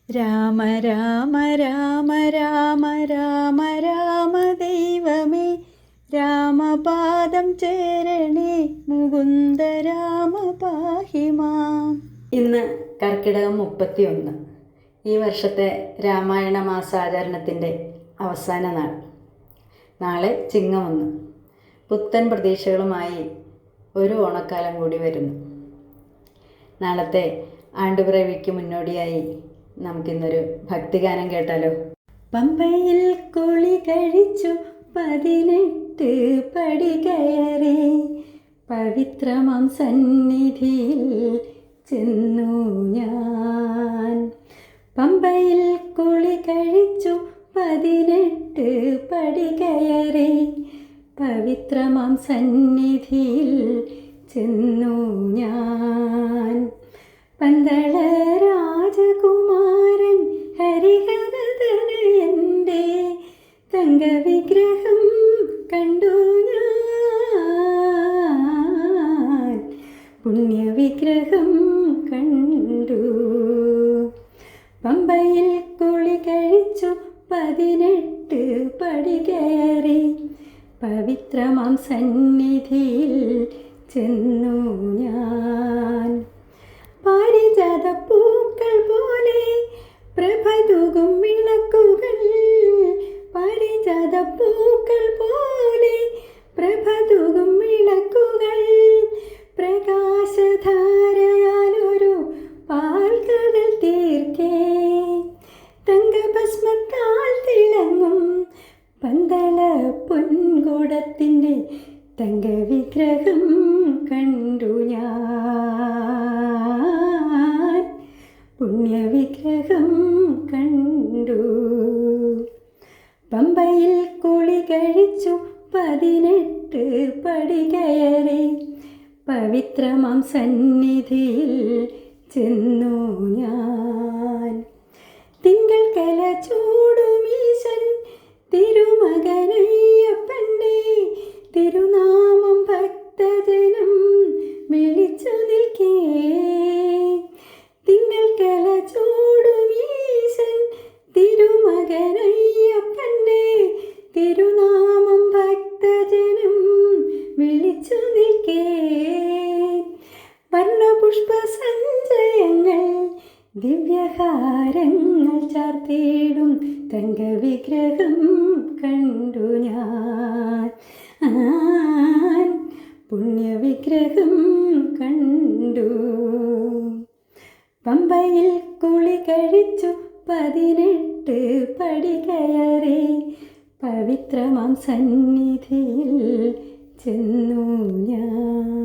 രാമ രാമ രാമ രാമ രാമ രാമ ദൈവമേ രാമപാദം ചേരണേ മുകുന്ദ രാമ പാഹിമാം. ഇന്ന് കർക്കിടകം 31, ഈ വർഷത്തെ രാമായണ മാസാചരണത്തിൻ്റെ അവസാന നാൾ. നാളെ ചിങ്ങം 1. പുത്തൻ പ്രതീക്ഷകളുമായി ഒരു ഓണക്കാലം കൂടി വരുന്നു. നാളത്തെ ആണ്ടുപിറവിക്ക് മുന്നോടിയായി നമുക്കിന്നൊരു ഭക്തിഗാനം കേട്ടാലോ. പമ്പയിൽ കുളി കഴിച്ചു 18 പടി കയറി പവിത്രമാം സന്നിധിയിൽ ചെന്നു ഞാൻ. പമ്പയിൽ കുളി കഴിച്ചു 18 പടി കയറി പവിത്രമാം സന്നിധിയിൽ ചെന്നു ഞാൻ. പന്തള രാജകുമാരൻ ഹരിഹരതനയൻ്റെ തങ്കവിഗ്രഹം കണ്ടു ഞാൻ. പുണ്യവിഗ്രഹം കണ്ടു. പമ്പയിൽ കുളി കഴിച്ചു 18 പടി കയറി പവിത്രമാം സന്നിധിയിൽ ചെന്നു ഞാൻ. പാരിജാത പൂക്കൾ പോലെ പ്രഭതൂകും വിളക്കുകൾ, പാരിജാത പൂക്കൾ പോലെ പ്രഭതൂകും വിളക്കുകൾ, പ്രകാശധാരയാലൊരു പാൽക്കടൽ തീർക്കേ തങ്കഭസ്മത്താൽ തിളങ്ങും പന്തള പൊൻകുടത്തിൻ്റെ തങ്കവിഗ്രഹം കണ്ടു ഞാൻ. പുണ്യവിഗ്രഹം കണ്ടു. പമ്പയിൽ കുളി കഴിച്ചു 18 പടി കയറി പവിത്രമാം സന്നിധിയിൽ ചെന്നു ഞാൻ. തിങ്കൾ കല ചൂടുമീശൻ തിരുമകനയ്യപ്പൻ്റെ തിരുനാമം ഭക്തജനം വിളിച്ചു നിൽക്കേ. തിങ്കൾ കല ചൂടുമീശൻ തിരുമകനയ്യപ്പൻ്റെ തിരുനാമം ഭക്തജനം വിളിച്ചു നിൽക്കേ. വർണ്ണപുഷ്പ സഞ്ചയങ്ങൾ ദിവ്യഹാരങ്ങൾ ചാർത്തിയിടും തങ്കവിഗ്രഹം കണ്ടു ഞാൻ. പുണ്യവിഗ്രഹം കണ്ടു. പമ്പയിൽ കുളി കഴിച്ചു 18 പടി കയറി പവിത്രമാം സന്നിധിയിൽ ചെന്നു ഞാൻ.